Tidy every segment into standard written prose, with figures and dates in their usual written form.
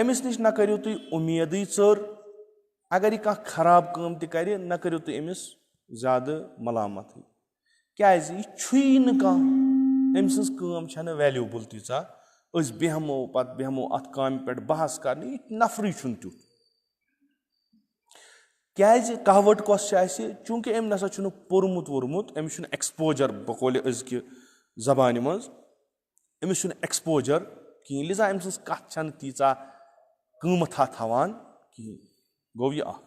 أمِس نِش نہ کٔرِو تُہۍ اُمیدٕے ژٔر اگر یہِ کانٛہہ خراب کٲم تہِ کَرِ نہ کٔرِو تُہۍ أمِس زیادٕ ملامتٕے کیٛازِ یہِ چھُیی نہٕ کانٛہہ أمۍ سٕنٛز کٲم چھَنہٕ ویلیوٗبٕل تیٖژاہ أسۍ بیٚہمو پَتہٕ بیٚہمو اَتھ کامہِ پٮ۪ٹھ بحث کَرنہِ یہِ نفرٕے چھُنہٕ تیُتھ کیٛازِ کہاوت کۄس چھِ اَسہِ چوٗنٛکہِ أمۍ نسا چھُنہٕ پوٚرمُت ووٚرمُت أمِس چھُنہٕ ایٚکٕسپوجر بہٕ کولہِ أزکہِ زبانہِ منٛز أمِس چھُنہٕ ایٚکٕسپوجر کِہیٖنۍ لِذا أمۍ سٕنٛز کَتھ چھَنہٕ تیٖژاہ قۭمتھا تھاوان کِہیٖنۍ گوٚو یہِ اکھ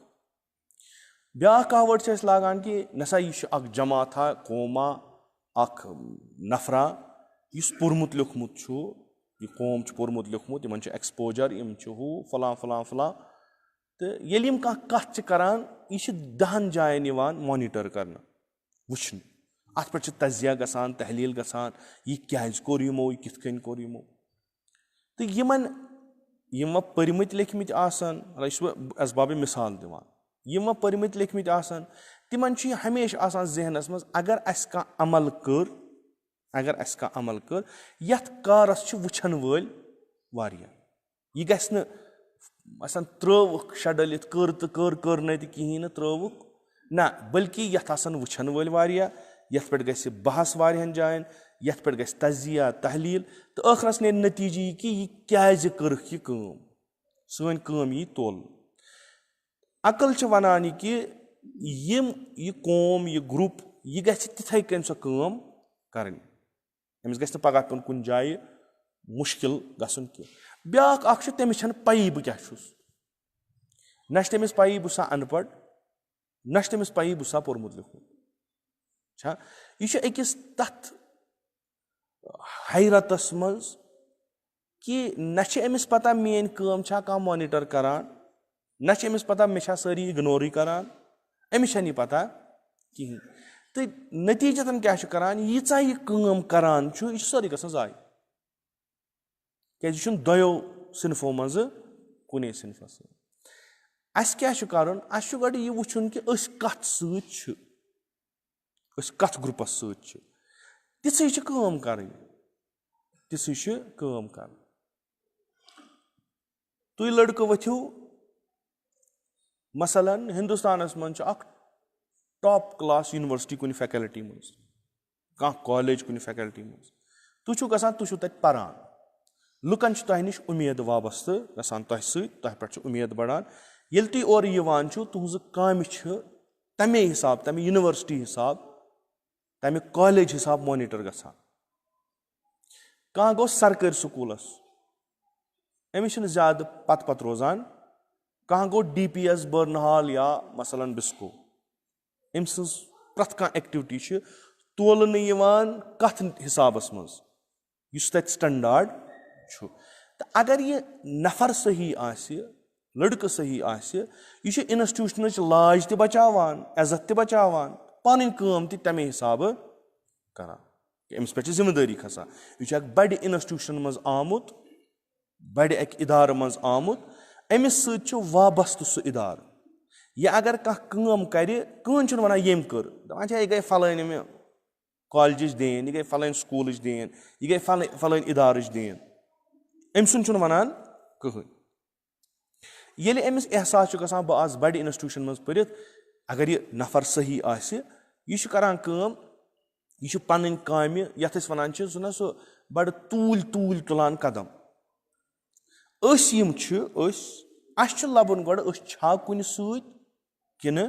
بیٛاکھ کہاوت چھِ أسۍ لاگان کہِ نسا یہِ چھُ اکھ جماعتھا قوما اکھ نفرا یُس پوٚرمُت لیوٚکھمُت چھُ یہِ قوم چھُ پوٚرمُت لیوٚکھمُت یِمن چھُ ایٚکٕسپوجر یِم چھِ ہُہ فلاں فلاں فلاں تہٕ ییٚلہِ یِم کانٛہہ کَتھ چھِ کَران یہِ چھِ 10 جایَن یِوان مانِٹَر کَرنہٕ وٕچھنہٕ اَتھ پٮ۪ٹھ چھِ تجزِیا گژھان تحلیٖل گژھان یہِ کیٛازِ کوٚر یِمو یہِ کِتھ کٔنۍ کوٚر یِمو تہٕ یِمَن یِم وۄنۍ پٔرۍمٕتۍ لیکھمٕتۍ آسان یہِ چھُس بہٕ اَسبابِ مِثال دِوان یِم وۄنۍ پٔرۍمٕتۍ لیکھمٕتۍ آسان تِمَن چھُ یہِ ہمیشہِ آسان ذہنَس منٛز اگر اَسہِ کانٛہہ عمل کٔر یَتھ کارَس چھِ وٕچھَن وٲلۍ واریاہ یہِ گژھِ نہٕ مثلاً ترٛٲوُکھ شَڈٲلِتھ کٔر نہٕ تہِ کِہیٖنۍ نہٕ ترٛٲوُکھ نہ بٔلکہِ یَتھ آسَن وٕچھَن وٲلۍ واریاہ یَتھ پٮ۪ٹھ گژھِ بحث واریاہَن جایَن یَتھ پٮ۪ٹھ گژھِ تجزِیا تحلیٖل تہٕ ٲخرَس نیرِ نٔتیٖجہِ یہِ کہِ یہِ کیٛازِ کٔرٕکھ یہِ کٲم سٲنۍ کٲم یی تولنہٕ عقل چھِ وَنان یہِ کہِ یہِ قوم یہِ گرُپ یہِ گژھِ تِتھَے کٔنۍ سۄ کٲم کَرٕنۍ أمِس گژھِ نہٕ پگاہ پیوٚن کُنہِ جایہِ مُشکِل گژھُن کینٛہہ بیٛاکھ اکھ چھُ تٔمِس چھَنہٕ پَیی بہٕ کیٛاہ چھُس نہ چھِ تٔمِس پَیی بہٕ چھُسا اَن پَڑھ نہ چھِ تٔمِس پَیی بہٕ چھُسا پوٚرمُت لیوٚکھمُت چھا یہِ چھُ أکِس تَتھ حیرتَس منٛز کہِ نہ چھِ أمِس پَتہ میٛٲنۍ کٲم چھا کانٛہہ مانِٹَر کَران نہ چھِ أمِس پَتہ مےٚ چھا سٲری اِگنورٕے کَران أمِس چھَنہٕ یہِ پَتہ کِہیٖنۍ تہٕ نٔتیٖجتاً کیٛاہ چھُ کَران ییٖژاہ یہِ کٲم کَران چھُ یہِ چھُ سٲرٕے گژھان ضایع کیٛازِ یہِ چھُنہٕ دۄیو صِنفو منٛزٕ کُنے صِنفَس سۭتۍ اَسہِ کیٛاہ چھُ کَرُن اَسہِ چھُ گۄڈٕ یہِ وٕچھُن کہِ أسۍ کَتھ سۭتۍ چھِ أسۍ کَتھ گرُپَس سۭتۍ چھِ تِژھٕے چھِ کٲم کَرٕنۍ تُہۍ لٔڑکہٕ ؤتھِو مثلاً ہِندُستانَس منٛز چھُ اکھ ٹاپ کٕلاس یونیورسٹی کُنہِ فیکَلٹی منٛز کانٛہہ کالیج کُنہِ فیکَلٹی منٛز تُہۍ چھُو گژھان تُہۍ چھُو تَتہِ پَران لُکَن چھِ تۄہہِ نِش اُمید وابستہٕ گژھان تۄہہِ سۭتۍ تۄہہِ پٮ۪ٹھ چھِ اُمید بَڑان ییٚلہِ تُہۍ اورٕ یِوان چھُو تُہٕنٛزٕ کامہِ چھِ تَمے حِساب تَمہِ یونیورسٹی حِساب تَمہِ کالیج حِساب مانِٹَر گژھان کانٛہہ گوٚو سرکٲرۍ سکوٗلَس أمِس چھِنہٕ زیادٕ پَتہٕ روزان کانٛہہ گوٚو ڈی پی ایس بٔرنہال یا مثلاً بِسکو أمۍ سٕنٛز پرٛٮ۪تھ کانٛہہ ایٚکٹِوِٹی چھِ تولنہٕ یِوان کَتھ حِسابَس منٛز یُس تَتہِ سٹنڈاڈ چھُ تہٕ اگر یہِ نفر صحیح آسہِ لٔڑکہٕ صحیح آسہِ یہِ چھُ اِنسٹیوٗشنٕچ لاج تہِ بَچاوان عزت تہِ بَچاوان پَنٕنۍ کٲم تہِ تَمے حِسابہٕ کَران أمِس پٮ۪ٹھ چھِ ذِمہٕ دٲری کھسان یہِ چھُ اکھ بَڑِ اِنسٹیوٗشَن منٛز آمُت بَڑِ اَکہِ اِدارٕ منٛز آمُت أمِس سۭتۍ چھُ وابستہٕ سُہ اِدارٕ یہِ اگر کانٛہہ کٲم کَرِ کٕہۭنۍ چھُنہٕ وَنان ییٚمۍ کٔر دَپان چھِ یہِ گٔے فَلٲنۍ ییٚمہِ کالجِچ دین یہِ گٔے فَلٲنۍ سکوٗلٕچ دین یہِ گٔے فَلٲنۍ اِدارٕچ دین أمۍ سُنٛد چھُنہٕ وَنان کٕہۭنۍ ییٚلہِ أمِس احساس چھُ گژھان بہٕ آسہٕ بَڑِ اِنسٹیوٗشَن منٛز پٔرِتھ اگر یہِ نفر صحیح آسہِ یہِ چھُ کَران کٲم یہِ چھُ پَنٕنۍ کامہِ یَتھ أسۍ وَنان چھِ سُہ بَڑٕ توٗلۍ تُلان قدم أسۍ یِم چھِ اَسہِ چھُ لَبُن گۄڈٕ أسۍ چھا کُنہِ سۭتۍ کِنہٕ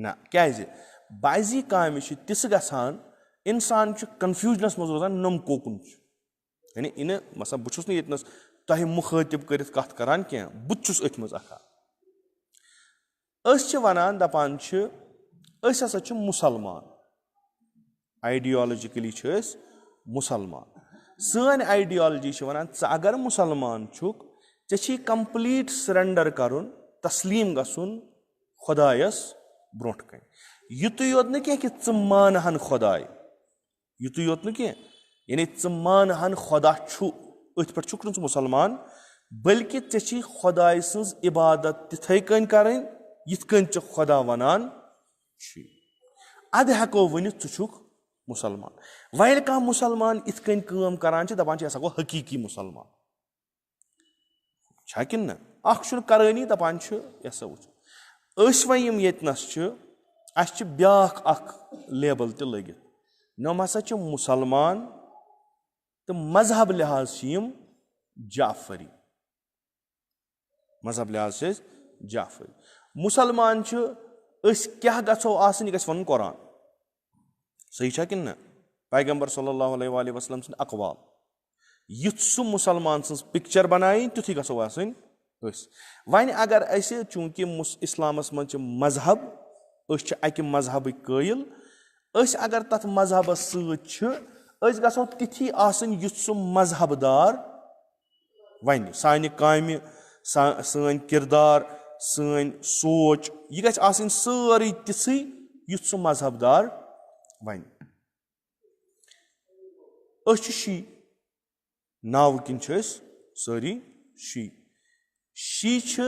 نہ کیٛازِ بعضی کامہِ چھِ تِژھٕ گژھان اِنسان چھُ کَنفیوٗجنَس منٛز روزان نوٚم کوکُن چھُ یعنی اِنہٕ مثلاً بہٕ چھُس نہٕ ییٚتنَس تۄہہِ مُخٲطِب کٔرِتھ کَتھ کَران کینٛہہ بہٕ تہِ چھُس أتھۍ منٛز اَکھا أسۍ چھِ وَنان دَپان چھِ أسۍ ہسا چھِ مُسلمان آیڈیالجِکٔلی چھِ أسۍ مُسلمان سٲنۍ آیڈیالجی چھِ وَنان ژٕ اگر مُسلمان چھُکھ ژےٚ چھی کَمپٕلیٖٹ سرینڈر کَرُن تسلیٖم گژھُن خۄدایَس برونٛٹھ کَنۍ یِتُے یوت نہٕ کینٛہہ کہِ ژٕ مانہٕ ہن خۄداے یِتُے یوت نہٕ کینٛہہ یعنی ژٕ مانہٕ ہن خۄدا چھُ أتھۍ پٮ۪ٹھ چھُکھ نہٕ ژٕ مُسلمان بٔلکہِ ژےٚ چھی خۄداے سٕنٛز عبادت تِتھَے کٔنۍ کَرٕنۍ یِتھ کٔنۍ ژےٚ خۄدا وَنان چھُے اَدٕ ہٮ۪کو ؤنِتھ ژٕ چھُکھ مُسلمان وۄنۍ ییٚلہِ کانٛہہ مُسلمان یِتھ کٔنۍ کٲم کَران چھِ دَپان چھِ یہِ ہسا گوٚو حقیٖقی مُسلمان چھا کِنہٕ نہ اکھ چھُنہٕ کرٲنی دپان چھُ یہِ ہسا وٕچھ أسۍ وۄنۍ یِم ییٚتنس چھِ اَسہِ چھِ بیٛاکھ اکھ لیبل تہِ لٲگِتھ یِم ہسا چھِ مُسلمان تہٕ مذہب لحاظ چھِ یِم جعفری مذہب لحاظ چھِ أسۍ جعفری مُسلمان چھِ أسۍ کیاہ گژھو آسٕنۍ یہِ گژھِ وَنُن قرآن صحیح چھا کِنہٕ نہ پیغمبر صلی اللہ علیہ وسلم سٕنٛدۍ اقوال یُتھ سُہ مُسلمان سٕنٛز پِکچر بنایہِ تیُتھُے گژھو آسٕنۍ أسۍ وۄنۍ اگر أسۍ چوٗنٛکہِ اِسلامس منٛز چھِ مذہب أسۍ چھِ اکہِ مذہبٕکۍ قٲیِل أسۍ اگر تتھ مذہبس سۭتۍ چھِ أسۍ گژھو تِتھی آسٕنۍ یُتھ سُہ مذہب دار وَنہِ سانہِ کامہِ سٲنۍ کِردار سٲنۍ سونٛچ یہِ گژھِ آسٕنۍ سٲرٕے تِژھٕے یُتھ سُہ مذہب دار وَنہِ أسۍ چھِ شی ناوٕ کِنۍ چھِ أسۍ سٲری شی چھِ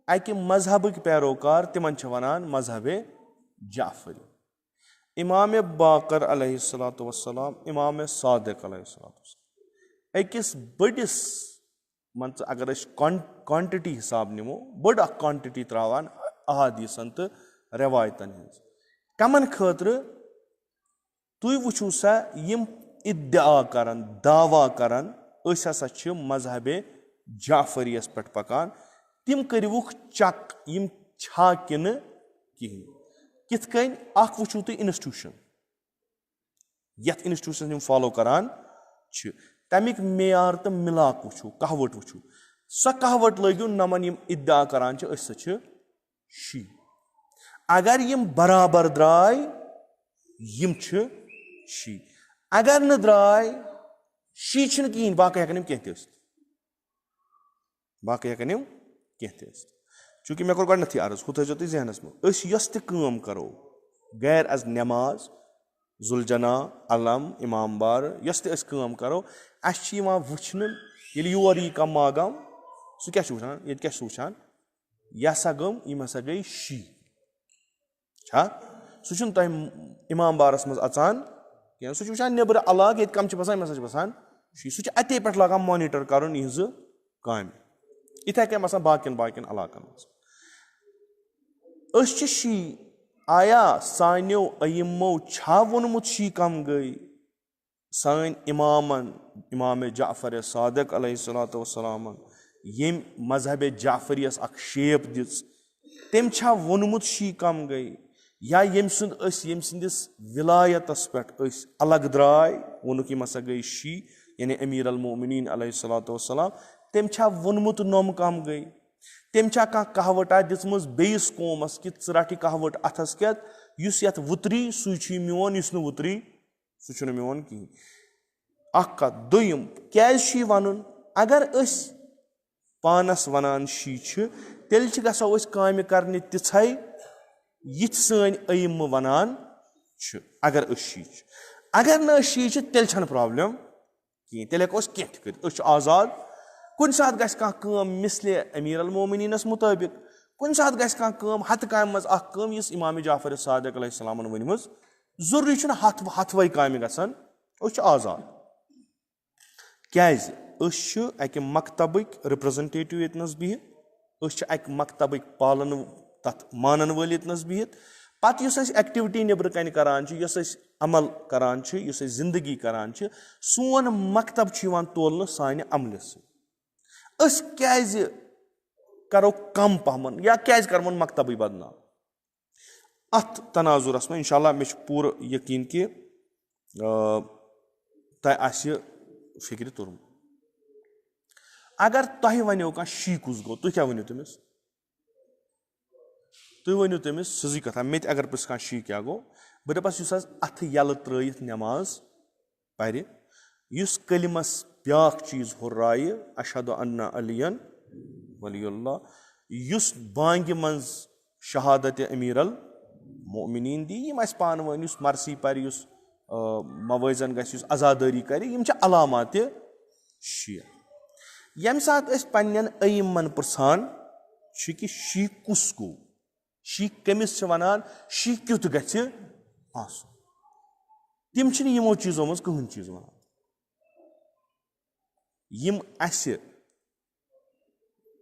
اکہِ مذہبٕکۍ پیروکار تِمن چھِ وَنان مذہبے جعفری امام باقر علیہ الصلوۃ والسلام امام صادق علیہ الصلوۃ والسلام أکِس بٔڑِس مان ژٕ اگر أسۍ کانٹِٹی حساب نِمو بٔڑ اکھ کانٹِٹی تراوان احادیٖثن تہٕ رٮ۪وایتن ہٕنٛز کمن خٲطرٕ تُہۍ وٕچھِو سا یِم اِدعا کران دعوا کران أسۍ ہسا چھِ مذہبے جعفریَس پٮ۪ٹھ پکان تِم کٔرۍوُکھ چک یِم چھا کِنہٕ کِہینۍ کِتھ کٔنۍ اکھ وٕچھِو تُہۍ انسٹیوٗشن یتھ انسٹیوٗشن یِم فالو کران چھِ تمیُک معیار تہٕ مِلاک وٕچھِو کہوٹ وٕچھِو سۄ کہوٹ لٲگِو نمن یِم اِدعا کران چھِ أسۍ ہسا چھِ شی اگر یِم برابر درٛاے یِم چھِ شی اگر نہٕ درٛاے شی چھِنہٕ کِہینۍ باقٕے ہٮ۪کن یِم کینٛہہ تہِ ٲسِتھ چوٗنٛکہِ مےٚ کوٚر گۄڈنیتھٕے عرض ہُہ تھٲیزیو تُہۍ ذہنس منٛز أسۍ یۄس تہِ کٲم کرو غیر از نٮ۪ماز ذُلجنا علم امام بار یۄس تہِ أسۍ کٲم کرو اَسہِ چھِ یِوان وٕچھنہٕ ییٚلہِ یور یی کانٛہہ ماگام سُہ کیاہ چھُ وٕچھان ییٚتہِ کیاہ چھُ وٕچھان یہِ ہسا گوٚو یِم ہسا گٔے شی چھا سُہ چھُنہٕ تۄہہِ امام بارس منٛز اژان کینٛہہ سُہ چھُ وٕچھان نیٚبرٕ علاقہٕ ییٚتہِ کم چھِ بسان یِم ہسا چھِ بسان شی سُہ چھُ اتے پٮ۪ٹھ لاگان مانیٹر کرُن یِہنٛزٕ کامہِ یِتھے کٔنۍ باسان باقین علاقن منٛز أسۍ چھِ شی آیا سانیو ایمو چھا ووٚنمُت شی کم گٔے سٲنۍ امامن امام جعفر صادق علیہ الصلوۃ والسلامن ییٚمۍ مذہبِ جعفریَس اکھ شیپ دِژ تٔمۍ چھا ووٚنمُت شی کم گٔے یا ییٚمہِ سُنٛد أسۍ ییٚمہِ سٕنٛدِس وِلایتس پٮ۪ٹھ أسۍ الگ درٛاے ووٚنُکھ یِم ہسا گٔے شی یعنی امیٖر المومنیٖن علیہ الصلوۃ والسلام تٔمۍ چھا ووٚنمُت نوٚم کم گٔے تٔمۍ چھا کانٛہہ کہوٹا دِژمٕژ بیٚیِس قومس کہِ ژٕ رٹھ یہِ کہوٹ اتھس کٮ۪تھ یُس یتھ وُتری سُے چھُے میون یُس نہٕ وُتری سُہ چھُنہٕ میون کِہینۍ اکھ کتھ دوٚیِم کیازِ چھُ یہِ ونُن اگر أسۍ پانس ونان شی چھِ تیٚلہِ چھِ گژھو أسۍ کامہِ کرنہِ تِژھے یِتھ سٲنۍ ایمہٕ ونان چھِ اگر أسۍ شی چھِ اگر نہٕ أسۍ شی چھِ تیٚلہِ چھنہٕ پرابلم کِہینۍ تیٚلہِ ہٮ۪کو أسۍ کینٛہہ تہِ کٔرِتھ أسۍ چھِ آزاد کُنہِ ساتہٕ گژھِ کانٛہہ کٲم مِثلہِ امیٖر المومنیٖنس مُطٲبِق کُنہِ ساتہٕ گژھِ کانٛہہ کٲم ہتہٕ کامہِ منٛز اکھ کٲم یُس امام جعفر صادق علیہ السلامن ؤنمٕژ ضروٗری چھُنہٕ ہتھوے کامہِ گژھان أسۍ چھِ آزاد کیازِ أسۍ چھِ اکہِ مکتبٕکۍ رِپریزنٹیٹِو ییٚتنس بِہِتھ أسۍ چھِ اکہِ مکتبٕکۍ پالن تتھ مانن وٲلۍ ییٚتنس بِہِتھ پتہٕ یُس أسۍ ایٚکٹِوِٹی نیٚبرٕ کنہِ کران چھِ یۄس أسۍ عمل کران چھِ یُس أسۍ زندگی کران چھِ سون مکتب چھُ یِوان تولنہٕ سانہِ عملہِ سۭتۍ أسۍ کیازِ کرو کم پہمن یا کیازِ کرہون مکتبٕے بدنام اتھ تناظُرس منٛز انشاء اللہ مےٚ چھُ پوٗرٕ یقیٖن کہِ تۄہہِ آسہِ فِکرِ توٚرمُت اگر تۄہہِ ونیو کانٛہہ شی کُس گوٚو تُہۍ کیاہ ؤنِو تٔمِس تُہۍ ؤنِو تٔمِس سیٚزٕے کتھا مےٚ تہِ اگر پرٛژھِ کانٛہہ شی کیاہ گوٚو بہٕ دپس یُس حظ اتھٕ یلہٕ ترٲیِتھ نٮ۪ماز پرِ یُس کلمس بیاکھ چیٖز ہُررایہِ اشہدُ انّا علیًّ ولی اللہ یُس بانگہِ منٛز شہادتِ امیٖر المومنیٖن دی یِم اسہِ پانہٕ ؤنۍ یُس مرثی پرِ یُس موٲزن گژھِ یُس عزادٲری کرِ یِم چھِ علاماتِ شیعہ ییٚمہِ ساتہٕ أسۍ پننٮ۪ن ایمن پرژھان چھِ کہِ شی کُس گوٚو شی کٔمِس چھِ ونان شی کیُتھ گژھِ آسُن تِم چھِنہٕ یِمو چیٖزو منٛز کٕہٕنۍ چیٖز ونان یِم اسہِ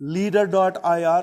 leader.ir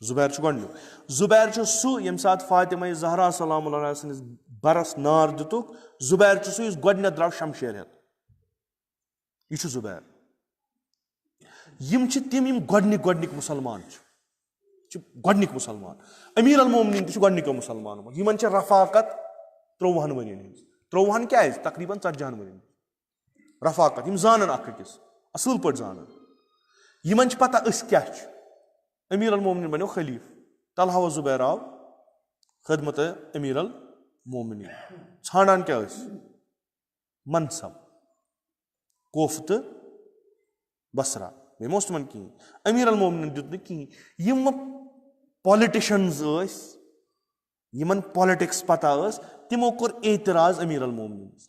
زُبیر چھُ گۄڈنیُک. زُبیر چھُ سُہ ییٚمہِ ساتہٕ فاطمہ زہرا سلام اللہ سٕنٛدِس برس نار دِتُکھ. زُبیر چھُ سُہ یُس گۄڈنیٚتھ درٛاو شمشیر ہٮ۪تھ. یہِ چھُ زُبیر. یِم چھِ تِم یِم گۄڈنِکۍ مُسلمان چھِ گۄڈنِکۍ مُسلمان. امیٖر المومنیٖن تہِ چھُ گۄڈنِکیو مُسلمانو منٛز. یِمن چھِ رفاقت 13 ؤرین ہٕنٛز. 13 کیازِ؟ تقریٖباً 40 ؤرین رفاقت. یِم زانن اکھ أکِس اصل پٲٹھۍ زانن. یِمن چھِ پتہ أسۍ کیاہ چھِ. امیٖر المومنیٖن بنیو خلیٖف. طلحہ و زُبیر آو خدمت امیٖر المومنیٖن. ژھانڈان کیاہ ٲسۍ؟ منصب. کوف تہٕ بصرا. بیٚیہِ ما اوس تِمن کِہینۍ. امیٖر المومنیٖن دیُت نہٕ کِہینۍ. یِم پالِٹِشنز ٲسۍ یِمن پالِٹِکس پتہ ٲس تِمو کوٚر اعتراض امیٖر المومنیٖنس.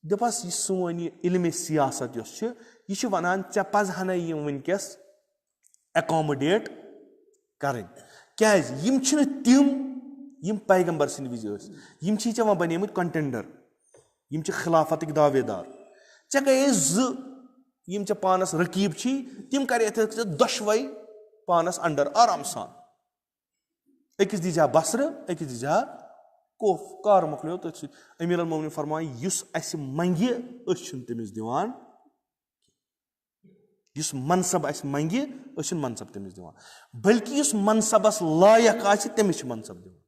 دپس یہِ سون یہِ علمِ سیاست یۄس چھِ یہِ چھِ ونان ژےٚ پزہا نہٕ یِم وٕنکیٚس ایکامڈیٹ کرٕنۍ. کیازِ؟ یِم چھِنہٕ تِم یِم پیغمبر سٕنٛدِ وِزِ ٲسۍ. یِم چھی ژےٚ وۄنۍ بنیمٕتۍ کنٹینڈر. یِم چھِ خلافاتٕکۍ دعوے دار. ژےٚ گٔیے زٕ یِم ژےٚ پانس رقیٖب چھی تِم کریتھ ژےٚ دۄشوے پانس انڈر آرام سان. أکِس دی زِہا بصرٕ أکِس دی زِہا کوف. کار مۄکلیو تٔتھۍ سۭتۍ. امیٖر المومنیٖن فرمایہِ یُس اَسہِ منگہِ أسۍ چھِنہٕ تٔمِس دِوان. یُس منصب اَسہِ منگہِ أسۍ چھِنہٕ منصب تٔمِس دِوان. بٔلکہِ یُس منصبس لایق آسہِ تٔمِس چھِ منصب دِوان.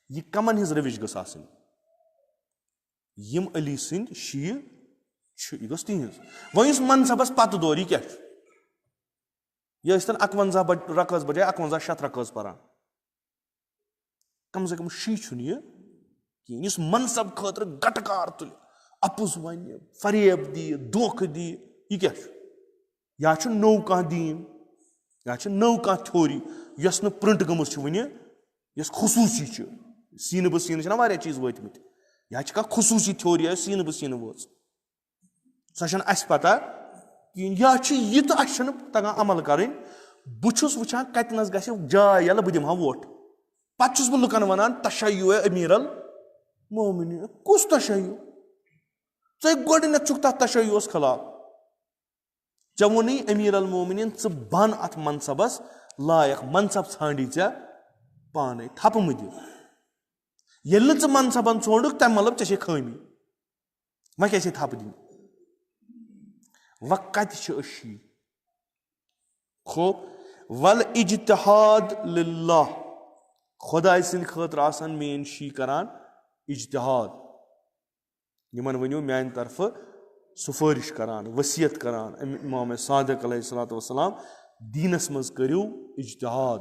یہِ کمن ہٕنٛز روش گٔژھ آسٕنۍ؟ یِم علی سٕنٛدۍ شیٖع چھِ یہِ گٔژھ تِہنٛز. وۄنۍ یُس منصبس پتہٕ دور یہِ کیاہ چھُ؟ یہِ ٲسۍ تن 51 رکٲژ بجاے 51 شیٚتھ رکٲژ پران. کم سے کم شی چھُنہٕ یہِ کِہینۍ یُس منصب خٲطرٕ گٹہٕ کار تُلہِ اپُز ونہِ فریب دِیہِ دھوکہٕ دِیہِ. یہِ کیاہ چھُ؟ یا چھُ نوٚو کانٛہہ دیٖن یا چھِ نٔو کانٛہہ تھیوری یۄس نہٕ پرنٹ گٔمٕژ چھِ وُنہِ یۄس خصوٗصی چھِ. سیٖنہٕ بہٕ سیٖنہٕ چھِنہ واریاہ چیٖز وٲتمٕتۍ. یا چھِ کانٛہہ خصوٗصی تھیوری یۄس سیٖنہٕ بہٕ سیٖنہٕ وٲژ. سۄ چھنہٕ اَسہِ پتہ کِہینۍ. یا چھِ یہِ تہٕ اَسہِ چھنہٕ تگان عمل کَرٕنۍ. بہٕ چھُس وٕچھان کتنس گژھِ جاے ییٚلہٕ بہٕ دِمہٕ ہا ووٹ. پتہٕ چھُس بہٕ لُکن ونان تشیُع امیٖر المومنیٖن. کُس تشیُع؟ ژٕ گۄڈٕنیتھ چھُکھ تتھ تشیُعس خلاف. ژےٚ ووٚنُے امیٖر المومنیٖن ژٕ بن اتھ منصبس لایق. منصب ژھانڈی ژےٚ پانے. تھپہٕ مہٕ دِ. ییٚلہِ نہٕ ژٕ منصبن ژھونڈُکھ تمہِ مطلب ژےٚ چھے خٲمی. وۄنۍ کیٛاہ چھے تھپہٕ دِنۍ؟ وۄنۍ کتہِ چھِ أسۍ شی؟ خوب ول اجتہاد للہ. خۄداے سٕنٛدِ خٲطرٕ آسن میٲنۍ شی کران اجتہاد. یِمن ؤنِو میانہِ طرفہٕ سُفٲرِش کران ؤصیت کران امام صادق علیہ الصلوۃ والسلام دیٖنس منٛز کٔرِو اجتہاد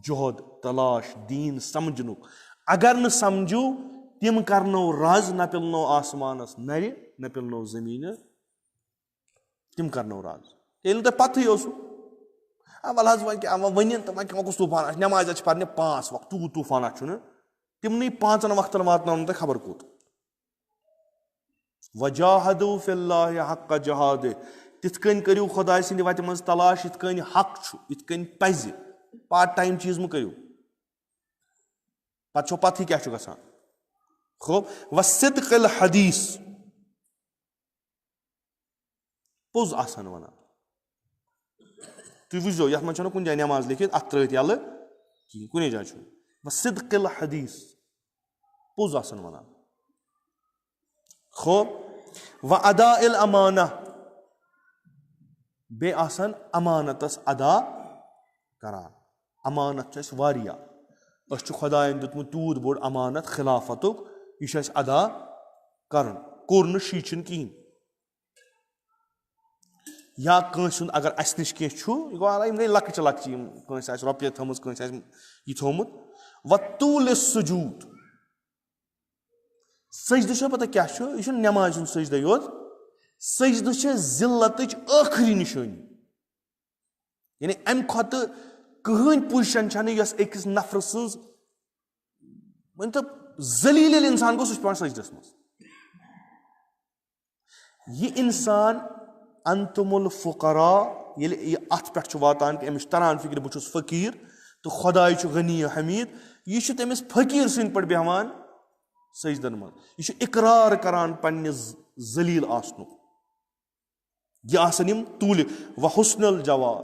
جوہد تلاش دیٖن سمجھنُک. اگر نہٕ سمجھو تِم کرنو رز نہ پِلنو آسمانس نرِ نہ پِلنو زٔمیٖنہٕ. تِم کرنو رز. ییٚلہِ نہٕ تۄہہِ پتہٕے اوسُو ول حظ وۄنۍ کیٛاہ ؤنِن تہٕ وۄنۍ کُس طوٗفان آسہِ. نٮ۪مازِ چھِ پرنہِ 5 وقت. تیوٗت طوٗفانا چھُنہٕ. تِمنٕے 5 وقتن واتناونو تۄہہِ خبر کوٚت. وجاہدوا فی اللہ حق جہادہ. تِتھ کٔنۍ کٔرِو خۄداے سٕنٛدِ وتہِ منٛز تلاش یِتھ کٔنۍ حق چھُ یِتھ کٔنۍ پزِ. پارٹ ٹایم چیٖز مہٕ کٔرِو. پتہٕ چھو پتہٕے کیاہ چھُ گژھان. خوب وصدق الحدیث. پوٚز آسان ونان. تُہۍ وٕچھزیو یتھ منٛز چھنہٕ کُنہِ جایہِ نٮ۪ماز لیکھِتھ اتھ ترٲیِتھ یلہٕ کِہینۍ. کُنی جایہِ چھُنہٕ. وصدق الحدیث. پوٚز آسان ونان. خوب واداء الامانہ. بیٚیہِ آسان امانتس ادا کران. امانت چھُ اَسہِ واریاہ. أسۍ چھُ خۄدایَن دیُتمُت تیوٗت بوٚڑ امانت خلافاتُک. یہِ چھُ اَسہِ ادا کرُن. کوٚر نہٕ شیٖچھُن کِہینۍ. یا کٲنٛسہِ ہُنٛد اگر اَسہِ نِش کینٛہہ چھُ یہِ گوٚو یِم گٔے لۄکچہِ لۄکچہِ یِم کٲنٛسہِ آسہِ رۄپیہِ تھٲومٕژ کٲنٛسہِ آسہِ یہِ تھوٚومُت. وطول السجوٗد. سجدٕ چھو پتہ کیاہ چھُ؟ یہِ چھُنہٕ نٮ۪مازِ ہُنٛد سجدے یوت. سجدٕ چھِ ذلتٕچ ٲخری نِشٲنی. یعنی امہِ کھۄتہٕ کٕہٕنۍ پُزِشن چھنہٕ یۄس أکِس نفرٕ سٕنٛز ؤنۍ تو ذلیٖل ییٚلہِ انسان گوٚو سُہ چھُ پیٚوان سجدس منٛز. یہِ انسان انتم الفقراء ییٚلہِ یہِ اتھ پٮ۪ٹھ چھُ واتان کہِ أمِس چھُ تران فِکرِ بہٕ چھُس فقیٖر تہٕ خۄداے چھُ غنی حمیٖد. یہِ چھُ تٔمِس فقیٖر سٕنٛدۍ پٲٹھۍ بیٚہوان سجدن منٛز. یہِ چھُ اقرار کران پننہِ ذلیٖل آسنُک. یہِ آسن یِم طوٗلہِ وحسن الجوار.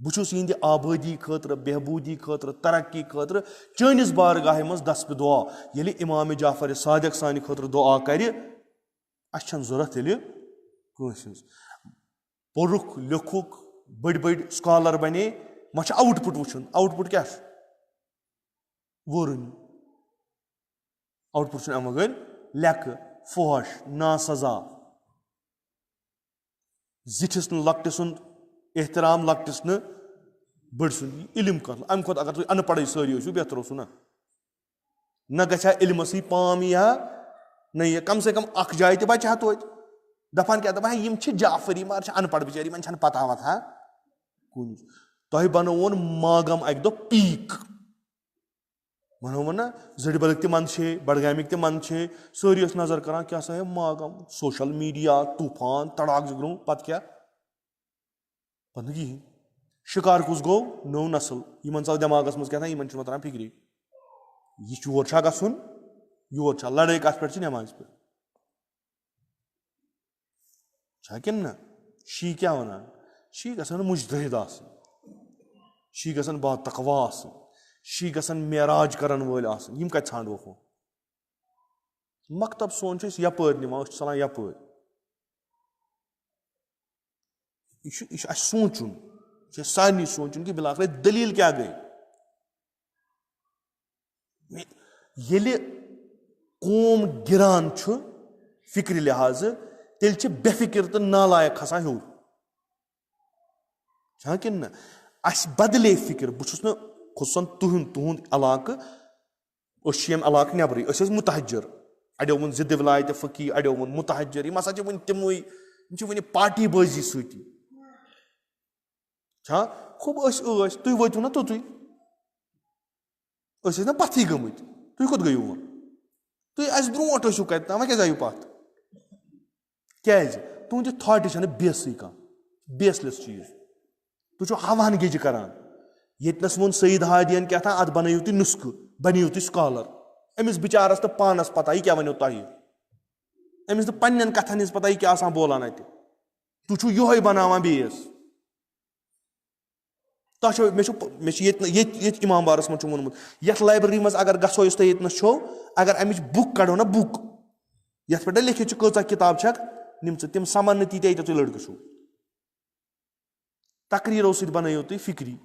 Buchus in the Abadi Khatra, Behbudi Khatra, Taraki Khatra, Chinese Bargahimas, Daspidua, Yeli Imam Jafar Sadiq Sani Khatra Doa Kari, Ashan Zoratili, questions. Poruk, Lukuk, Bid scholar Bane, much output cash. Wurun. Output Amagan, Lak, Fosh, Nasaza. Zitisn Lactisund. Ehtiram laktis ne bırsun ilim kar am khod agar tu anpad sari ho better ho na na gacha ilm si pam ya nahi kam se kam ak jay te bacha to dafan kya dafan yim chi Jafari mar cha anpad bichari man chan pata wa tha kun toy banawon magam ek do peak manona zadi balakti man che badgamik te man che serious nazar karan kya sa hai magam social media tufan tadak jigru pat kya Pandagi Shikar Kuzgo, no Nassel, Iman Damagas Muscana, Iman Chumatan Pigri. You were Chagasun, you were Chalade Caspertina Mansper. Chakin, she Kawana, she Gasan Mujdahidas, she Gasan Bat Takavas, she Gasan Miraj Karan Volas, Yimkat Sandofo. Maktab Sonches Yapur, Nimash Sala Yapur. I soon, she sign is soon, give a Dalil Kage. Yele Kom Giranchu, Fikri Lehaze, Telche Befikir the Nala Kasahu. Chakin, Ash Badale Fikir, Bushusna, Kosan Tuhun Alaka, Oshim Alak Nabri, Oshes Mutahajer. I don't want Zidivlite, the Faki, I don't want Mutahajer, you must have win Timui, you win a party boysy suiti. Who was to wait to not to do? Us is not patigum with. Tu could go. Tu as do what you get, Namaka you part. Cage, don't you thought it on a basica, baseless cheese. To show Havan Gijikaran. Yet Nasmun Syed Hadi and Kata at Banayuti Nusku, Banayuti scholar. Emis Bicharas the Panas Pataika Vanotai. Emis the Panyan Katanis Pataika Sambola night. To chew Yohai Banama beers. Tasha Meshiet Imambargah Mohammed. Yet library must agar gaso state na show, agar amish book card on a book. Yet for the Lekikosa Kitab check, Nimsatim Samanati data to Lurgashu. Takri Rosid Banayoti, Fikri,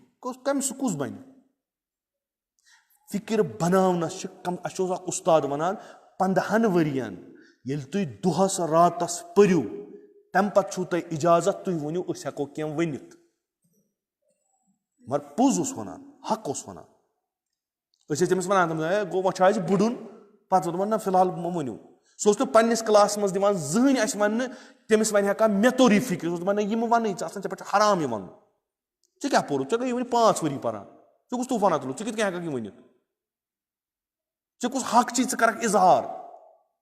comes to Kuzbain. Fikir Banana Shikam Ashosa Ustad Manan, Pandahanavarian, Yeltui Duhas Ratas Peru, Tampa Chuta Ijazat to Vunu Usakokian win it. Mar Puzus Hona, Hakos Hona. The system is one go watch Budun, Patamana Filal Momunu. So to Panis class must demand Zuni as man, Temismanaka, Metorific, Mana Yimovani, just a Haramiman. Chikapur, check even parts for Ripara. Chukos to Fanatu, Chikit Kaki. Chukos Hakchi Karak is hard.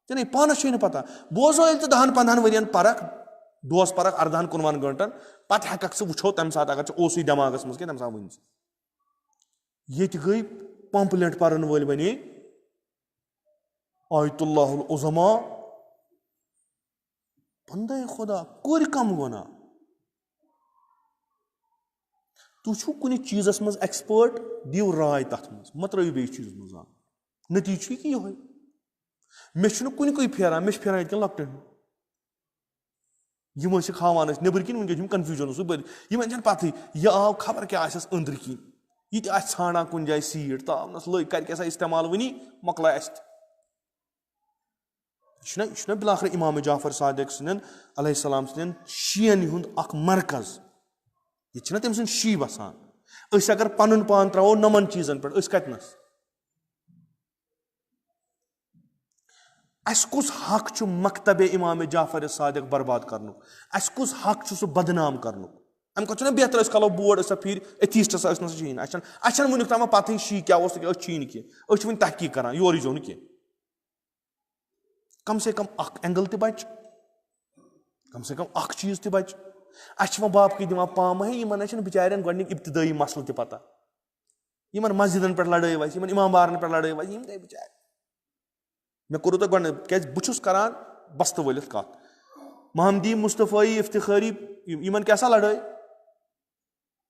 Then a Panashin Pata. Bozo to the Han Panhanvarian Parak. Dos Parak Ardan Kunman Guntan, Pat Hakaksu Chotam Sataka, Osi Damagas must get them some wins. Yet gave Pompulant Paran Volbani Ayatullah Ozama Panda Hoda, Kurikam Gona. To Chukuni Jesus must expert, do right that must. Matra be cheese Muzan. Natichiki. Meshunukuni Pera, Meshpera can lock him. You must have one never can get him confusion. But you mentioned Patti, Ya cover cases under key. It as Hana Kunjai see it, Thomas Loy Karkasa is Tamalwini, Maklast. Shna Blachre Imam Jafar Sadiq Sinan, alayhi salam Sinan, Shian Hund Ak Markaz. It's not him since Shiva San. Usagar Panun Pantra or Naman cheese and Uskatnas. Askus hak chu maktabe Imam Jafar Sadiq barbad karnu. Askus hak chu badnaam karnu. I'm going to be a trust board as a peer, a teacher as a gene. I shall Munukama Pati she was a chiniki, or she went Taki Kara, you are his own key. Come say come angle to bite. Come say come cheese to bite. Ashma Babki Dima Pama, Imanation Bicharan going to the muscle to pata. Iman Mazid and Perlade was even Imambar and Perlade was him. Makuruta going to catch Buchus Karan, Basta Willis cut. Mahdi Mustafa Iftikhari, Iman Kasalade.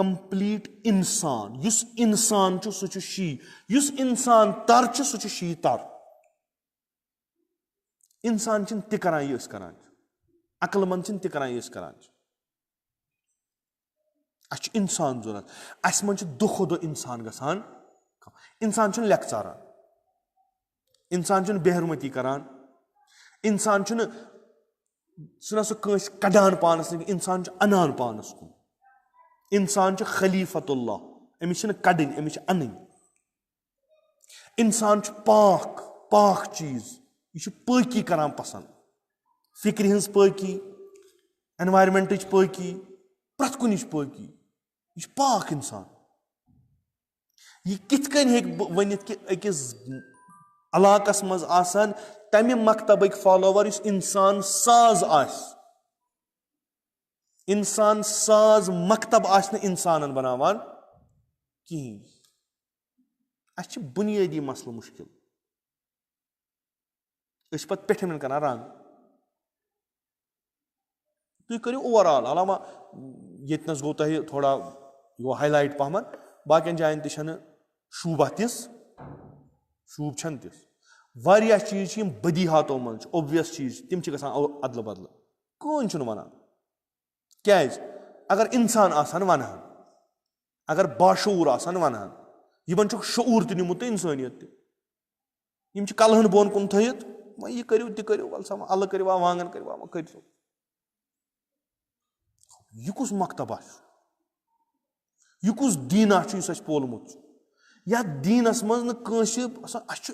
complete insan. Yus insan chu such she. Yus insan tar chu such she tar. Insan chin tikaran yus karan. Akalman chin tikaran yus karan. Ach insan zurat. Asman chu dukhodo insan gasan. Insan chun lekcharan. Insan chun behrumati karan. Insan chun suna su kansh kadan panas insan chu anan panas kun. Insan chu khalifatullah. Emish na kadin, emish anin. Insan chu pak cheez. Ish paki karan pasan. Fikri hins paki, environment ich paki, prat kun ish paki. Ish pak insan. Ye kith kan hek vanit ki ekis alakas maz asan tami maktabik follower is insan saz as. Insan saz maktab asne insanan banavan kihin. Achi bunyadi masla mushkil. Ish pat pethamin kana rang. Tu kari overall alama yetnas go tahi thoda yo highlight pahman bakian jayin te chhan shubha tis shub chan tis variya cheez chim badihato man obvious cheez tim chi gasan adla badla kon chun wana kyaz agar insan asan wana agar bashuur asan wana yiban chuk shuur ti nimut insaniyat yim chi kalhan bon kun thayit ma ye kariu ti kariu wal sama Allah kariwa wangan kariwa ma kariu yukus maktabah yukus dina chu sach polmut ya dinas maz na kanshi achu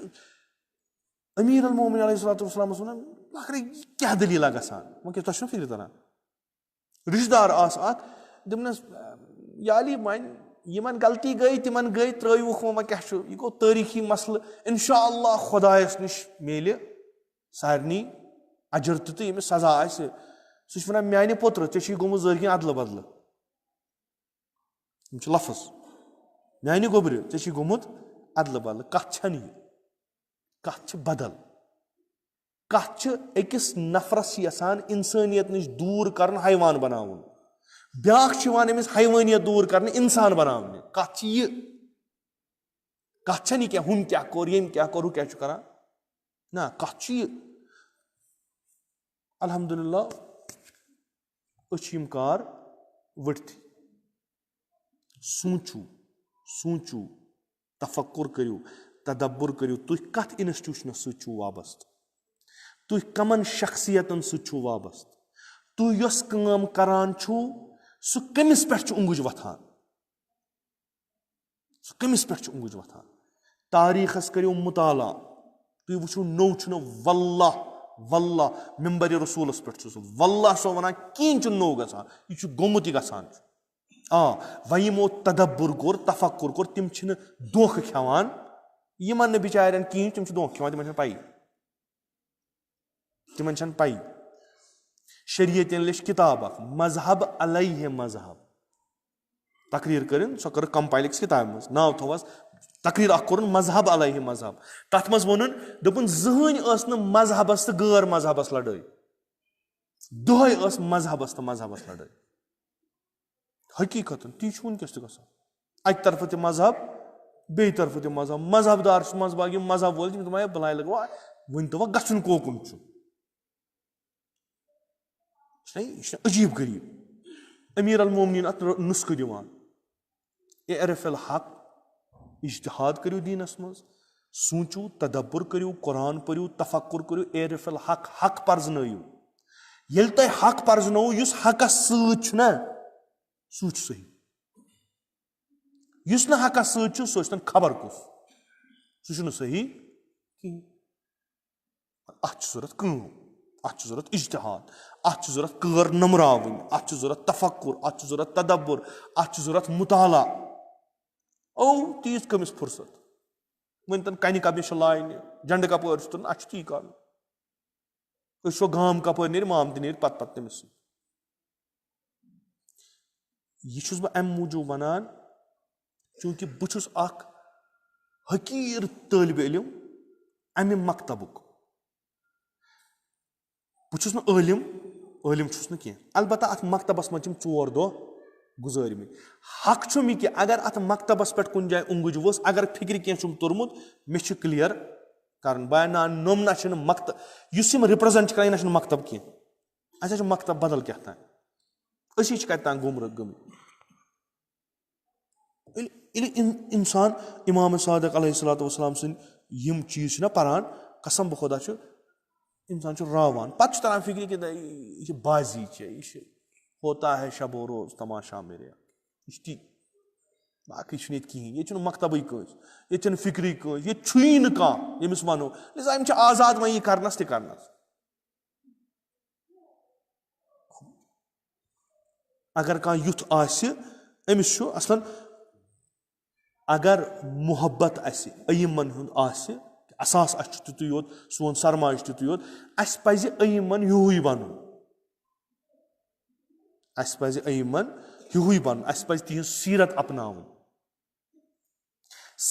Amir al-Mu'minin alayhi salatu wasalam sunan akhir kya dalila gasan ma ke tashnu fikir tana rishdar asat dimnas yali man yiman galti gai timan gai trayu khoma kya chu iko tarikhi masla inshallah khudayas nish mele sarni ajrtu te yim saza ase sushvana myani potru te shi gomu zargin adla badla imch lafaz myani gobri te shi gomut adla badla kachani kach badal kach ekis nafras yasan insaniyat nish dur karn haywan banavun byak chiwan emis haywaniyat dur karn insan banavun kach ye kachani kya hun kya kor yem kya koru kya chukara na kach ye alhamdulillah Uchimkar Virti Sunchu Tafakkur kariu Tadabbur kariu tu kat institution suchu wabast tu kaman shakhsiyatan suchu wabast tu yos kam karan chu su kemis pech unguj wathan su kemis pech unguj wathan tarikhas kariu mutala tu wuchu no chno wallah mimbari rasulas pech wallah so wana kin chu no gasa ichu gomuti gasan vayimo tadabbur kor tafakkur kor tim chine dokh khawan yiman ne bicharen kin tim chu dokh khawan timan chan pai shariatin lish kitabak mazhab alayhi mazhab takrir karin so kar compile kitab mas naw thawas takrir akorun mazhab alayhi mazhab tatmas wonun dopun zhani asna mazhabas ta gair mazhabas ladai doy as mazhabas ladai hakikatan ti chun kes gasa ak tarfati mazhab be tarfati mazhab dar mazhab mazhab wol tim tumay balay lagwa won to gasun kokun chu shay ajib garib amir al-mu'minin at nusku diwan i'rif al-haq ijtihad kariu dinas maz sunchu tadabbur kariu quran pariu tafakkur kariu i'rif al-haq haq parznayu yeltay haq parznayu yus haqas such na such sahi yus na haqas such sochtan khabar kus suchnu sahi ki ach surat kum ach surat ijtihad ach surat qar namrawin ach surat tafakkur ach surat tadabbur ach surat mutala tis kamis fursat wintan kani kabi shalain jand ka porstun achti kan sho gam ka por nir mam dinir pat temis yichus ba am muju banan chunki buchus ak hakir talib ilim ami maktabuk buchus na alim chus na ki albata at maktabas machim 4 do گُزٲرمٕتۍ حق چھُم یہِ کہِ اگر اَتھ مکتبس پٮ۪ٹھ کُنہِ جایہِ اوٚنٛگُج ؤژھ اگر فِکرِ کینٛہہ چھُم توٚرمُت مےٚ چھُ کٕلیر کرُن بہٕ نا نوٚم نہ چھُنہٕ مکتب یُس یِم رِپرٛزنٹ چھِ کران یہِ نہ چھُنہٕ مکتب کینٛہہ اَسہِ حظ چھُ مکتب بدل کیٛاہ تام أسی چھِ کتہِ تام گُمرٕ گٔمٕتۍ ییٚلہِ اِنسان اِمام صادق علیہ الصلوٰتُ وَسلام سٕنٛدۍ یِم چیٖز چھِ نہ پران قسم بہٕ خۄدا چھُ اِنسان چھُ راوان پتہٕ چھُ تران فِکرِ کہِ یہِ چھِ بازی چھےٚ یہِ چھِ ہوتا ہے شب و روز تماشا میرے یہِ چھِ تی باقٕے چھُنہٕ ییٚتہِ کِہیٖنۍ ییٚتہِ چھُنہٕ مکتبٕے کٲنٛسہِ ییٚتہِ چھنہٕ فِکری کٲنٛسہِ ییٚتہِ چھُیی نہٕ کانٛہہ ییٚمِس وَنو لِذا یِم چھِ آزاد وۄنۍ یہِ کرنس تہِ کرنس اگر کانٛہہ یُتھ آسہِ أمِس چھُ اصلن اگر محبت اَسہِ أیٖمن ہُنٛد آسہِ اساس اَسہِ چھُ تِتُے یوت سون سرمایہِ چھُ تِتُے یوت اَسہِ پزِ أیٖمن ہیُوُے بنُن اَسہِ پزِ أیٖمن ہیُوُے بنُن اَسہِ پزِ تِہنٛز سیٖرت اپناوٕنۍ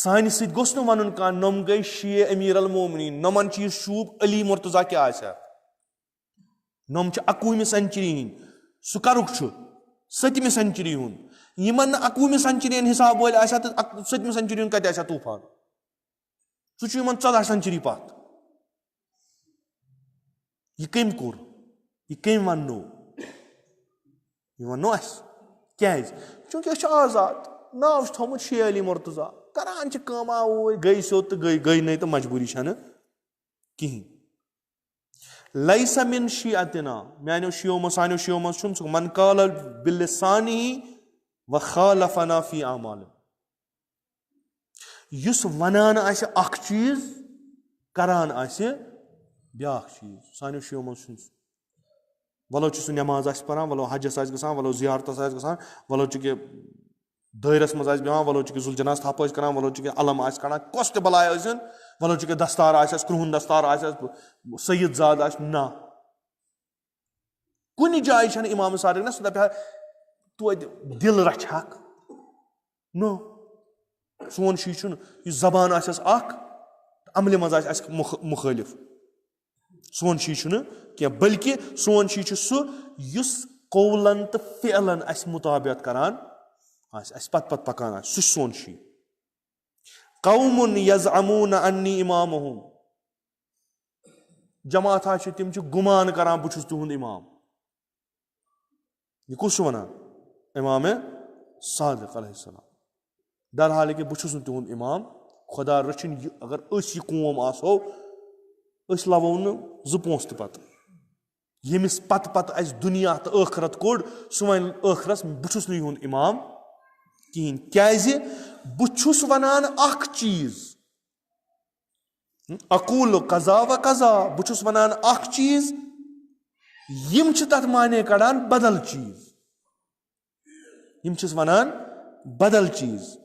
سانہِ سۭتۍ گوٚژھ نہٕ وَنُن کانٛہہ نۄم گٔے شیعہ امیٖر المومنیٖن نۄمن چھِ یہِ شوٗب علی مرتضیٰ کیٛاہ آسہِ ہا نۄم چھِ 21وِ سینچری ہِنٛدۍ سُہ کَرُکھ چھُ 7مہِ سینچری ہُنٛد یِمن نہٕ 21وِ سینچری ہن حِساب وٲلۍ آسہِ ہا تہٕ 7مہِ سینچری ہُنٛد کتہِ آسہِ ہا طوٗفان سُہ چھُ یِمن 14 سینچری پتھ یہِ کٔمۍ کوٚر یہِ کٔمۍ وننو یہِ وننو اَسہِ کیازِ چوٗنٛکہِ أسۍ چھِ آزاد ناو چھُ تھومُت شیعہ علی مرتضیٰ کران چھِ کٲما اوٗرۍ گٔے سیوٚد تہٕ گٔے نٔے تہٕ مجبوٗری چھنہٕ کِہینۍ لیسَ مِن شیعتنا میانیو شیعو منٛز سانیو شیعو منٛز چھُنہٕ سُہ من قال بِلسانِہِ و خالفنا فی اعمالہِ یُس ونان آسہِ اکھ چیٖز کران آسہِ بیاکھ چیٖز سانیو شیعو منٛز چھُنہٕ سُہ وَلو چھُ سُہ نٮ۪ماز آسہِ پران وَلو حجس آسہِ گژھان وَلو زیارتس آسہِ گژھان وَلو چھُ کہِ دٲیرس منٛز آسہِ بیٚہوان وَلو چھُ کہِ ذوالجناز تھپھ ٲسۍ کران وَلو چھُ کہِ علم آسہِ کڑان کۄس تہِ بلاے ٲسِن وَلو چھُ کہِ دستار آسٮ۪س کرٛہُن دستار آسٮ۪س سید زاد آسہِ نہ کُنہِ جایہِ چھنہٕ اِمام صادق نہ سُہ دپہِ ہا توتہِ دِل رچھہکھ نو سون شی چھُنہٕ یُس زبان آسٮ۪س اکھ عملہِ منٛز آسہِ اَسہِ مُخٲلِف سون شی چھُنہٕ کینٛہہ بٔلکہِ سون شی چھُ سُہ یُس قولن تہٕ فعلن اَسہِ مُطابعت کران آسہِ اَسہِ پتہٕ پکان آسہِ سُہ چھُ سون شی قومٌ یزعمون انی امامہم جماعتھا چھِ تِم چھِ گُمان کران بہٕ چھُس تِہُنٛد اِمام یہِ کُس چھُ ونان اِمامِ صادق علیہ السلام درحالہِ کہِ بہٕ چھُس نہٕ تِہُنٛد اِمام خۄدا رٔچھِنۍ یہِ اگر أسۍ یہِ قوم آسہو أسۍ لَوو نہٕ زٕ پونٛسہٕ تہِ پتہٕ ییٚمِس پتہٕ اَسہِ دُنیا تہٕ ٲخرت کوٚڑ سُہ وَنہِ ٲخرس بہٕ چھُس نہٕ یِہُنٛد اِمام کِہینۍ کیازِ بہٕ چھُس ونان اکھ چیٖز اقوٗل قضا و قضا بہٕ چھُس ونان اکھ چیٖز یِم چھِ تتھ معنے کڑان بدل چیٖز یِم چھِس ونان بدل چیٖز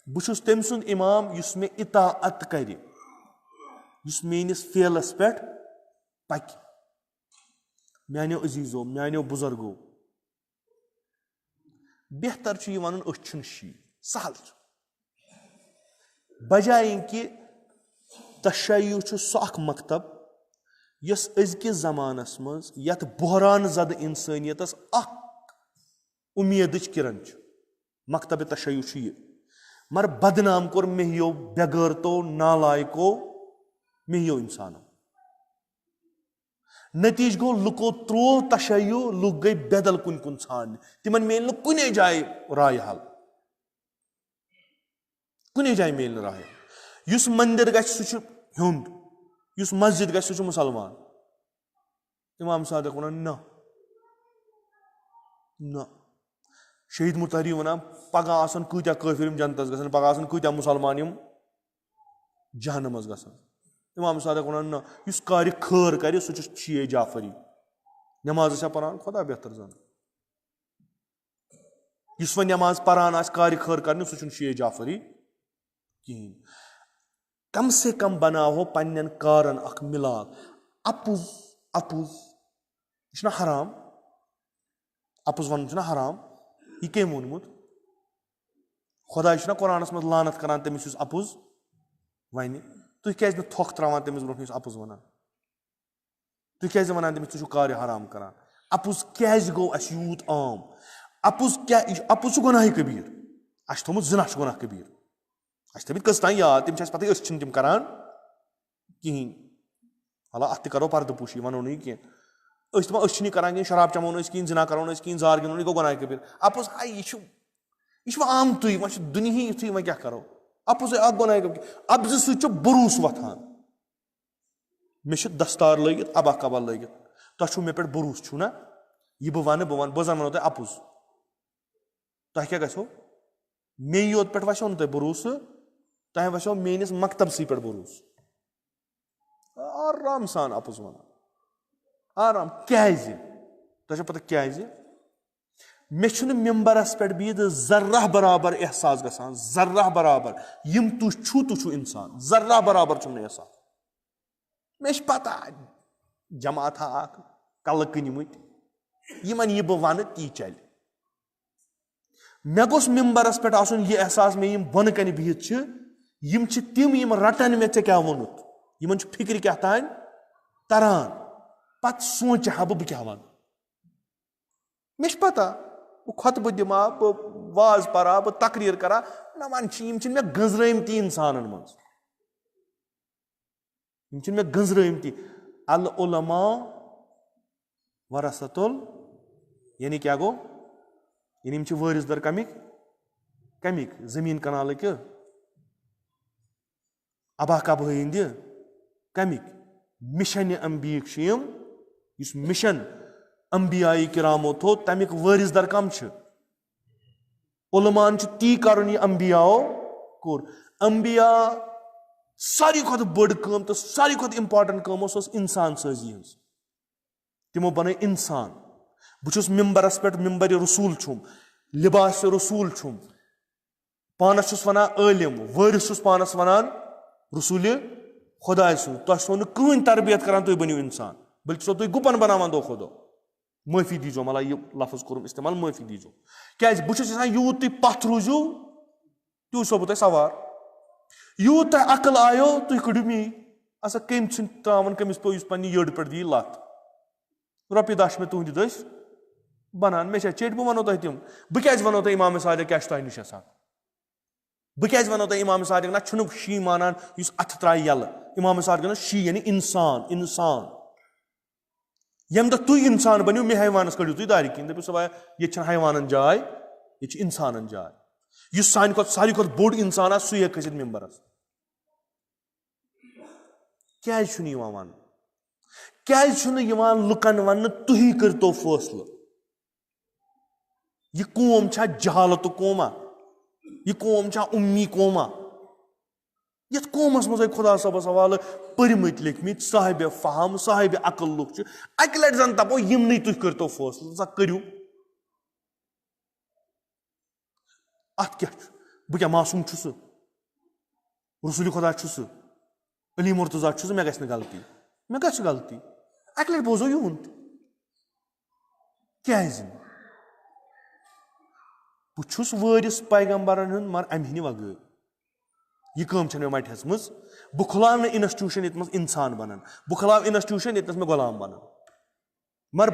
بہٕ چھُس تٔمۍ سُنٛد اِمام یُس مےٚ اطاعت کرِ یُس میٲنِس فعلس پٮ۪ٹھ پکہِ میانیو عزیٖزو میانیو بُزرگو بہتر چھُ یہِ وَنُن أسۍ چھِنہٕ شی سہل چھُ بجایہِ کہِ تشیع چھُ سُہ اکھ مکتب یۄس أزکِس زمانس منٛز یتھ بحران زدٕ انسٲنیتس اکھ اُمیدٕچ کِرن چھِ مکتبِ تشیع چھُ یہِ مگر بدنام کوٚر مےٚ ہیو بے غٲرتو نالایکو مےٚ ہیو انسانو نتیٖجہٕ گوٚو لُکو تروو تشیع لُکھ گٔے بدل کُنہِ کُن ژھانڈنہِ تِمن میلہِ نہٕ کُنے جایہِ راے حل کُنے جایہِ میلہِ نہٕ راے حل یُس مندر گژھِ سُہ چھُ ہیوٚنٛد یُس مسجد گژھِ سُہ چھُ مُسلمان اِمام صادق ونان نہ شہیٖد مُطہری ونان پگہہ آسن کۭتیاہ کٲفِر یِم جنتس گژھن پگہہ آسن کۭتیاہ مُسلمان یِم جہنمس گژھن اِمام صادق ونان نہ یُس کارِ خٲر کرِ سُہ چھُ شیعہ جعفری نٮ۪ماز ٲسیا پران خۄدا بہتر زانہِ یُس وۄنۍ نٮ۪ماز پران آسہِ کارِ خٲر کرنہِ سُہ چھُنہٕ شیعہ جعفری کِہینۍ کم سے کم بناوہو پننٮ۪ن کارن اکھ مِلاپ اپُز یہِ چھُنہ حرام اپُز ونُن چھُنہ حرام یہِ کٔمۍ ووٚنمُت خۄدا چھُنہ قرآنس منٛز لانت کران تٔمِس یُس اپُز ونہِ تُہۍ کیازِ نہٕ تھۄکھ تراوان تٔمِس برونٛٹھ یُس اپُز ونان تُہۍ کیازِ نہٕ ونان تٔمِس ژٕ چھُکھ کارِ حرام کران اپُز کیازِ گوٚو اَسہِ یوٗت عام Apuz kya apuz gunah kabir. Ash thomut zina gunah kabir. Ash thamit kastan yaad tim chas pata is chin tim karan kihin. Hala atti karo pardu pushi wano nahi kihin. Is tama is chini karan kihin sharab chamon is kihin zina karon is kihin zar kihin go gunah kabir. Apuz ai ishu aam tui mash duniya tui ma kya karo. Apuz ak gunah kabir. Ab zis chu burus wathan. Mesh dastar lagit abah kabal lagit. Ta chu me per burus chu na. Ye bwana bozan mano ta apuz. Ta kya gaso? Me yod pet vasho te burus. Ta vasho menis maktab si per burus. Aram san apuz wana. Aram kya ta chu pata kya me chune membaras pet bid zarrah barabar ihsas gasan zarrah barabar yim tu chu insan zarrah barabar chune ihsas mesh pata jamaat ha kal kinimut yiman ye bwana ti chal me gos membaras pet asun ye ihsas me yim bon kani bihit ch yim ch tim yim ratan me te kya wonut yiman ch fikri kya tan taran pat soch ha bu kya wan mesh pata bu khatb dima bu waz para bu takrir kara na man chim chin me gazraim ti insanan mans chin me gazraim ti al ulama warasatul yani kya go yani ch waris dar kamik zameen kanal ke aba ka bhindi kamik mission ambik shim is mission Ambiyai kiramo tho tamik waris dar kam ch ulaman ch ti karuni ambiyao kor ambiya sari khot bod kam to sari khot important kam os insan sazi timo banai insan buchus membaras pet membari rasul chum libas rasul chum panas chus wana alim waris chus panas wanan rasul khuda su to son kuin tarbiyat karan to baniu insan balki so to gupan banawan do khodo Maafi dijo mala ye lafaz kurum istemal maafi dijo kya buchus insan yut tu pathruju tu so botay sawar yut akal ayo tu kudumi asa kem chin tavan kemis po us pani yod per di lat ropi dash me tu didas banan me chet bu mano tahtim bu kya vano ta imam sadiq kya shtai nishasa bu kya vano ta imam sadiq na chunu shi manan us athtra yal imam sadiq na shi yani insan Yem da tu insan baniu me hayvanas kadu tu dari kin da sabaya ye chan hayvanan jay ye ch insanan jay yus sani ko bod insana su ye khasid membaras kya chuni yawan kya chuni yawan lukan wan tu hi karto faisla ye qom cha jahalat qoma ye qom cha ummi qoma Yet komas mos khuda sab sawal parimit lekmit sahibe faham sahibe aql luk ch aklet zan tapo yim nei tu karto faisla sa kariu at kya bu kya masum chus rusuli khuda chus ali murtaza chus me gasne galti aklet bozo yunt kya izin bu chus waris paygambaran hun mar amhini wag Ye kam chane might has mus bukhlam institution it must insan banan bukhlam institution it me gulam banan mar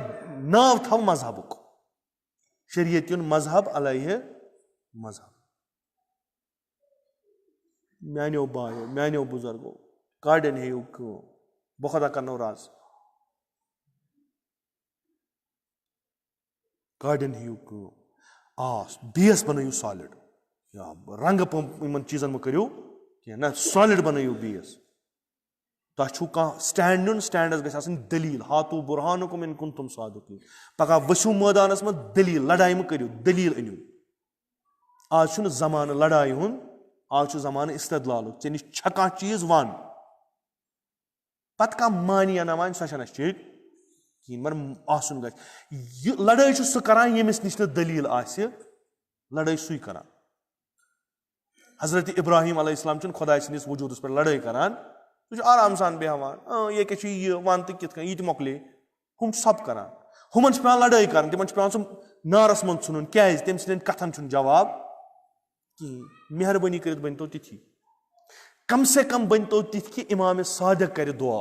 nav thav mazhabuk shariatun mazhab alayhi mazhab manyo bayo manyo buzargo garden he ko bokhada karno raz garden he ko base banayu solid ya rang pump iman cheezan ma karyo na solid banayu base ta chuka stand as gasasin dalil hatu burhanukum in kuntum sadiqin paga washu maidanas ma dalil ladai ma karyo dalil anu aaj chun zaman ladai hun aaj chu zaman istidlal cheni chaka cheez wan pat ka mani ana man sashana chit kin mar asun gach ladai chu su karan yemis nish dalil ase ladai sui karan Hazrat Ibrahim alayhi salam chun khuda sindis wujudus per ladai karan tu aram san behawan ye ke chi ye wan tik kit kan it mokle hum sab karan human pe ladai karan timan pe sum naras man sunun kya tem sin kathan chun jawab ki meherbani karit banto tithi kam se kam banto tithi imam sadiq kare dua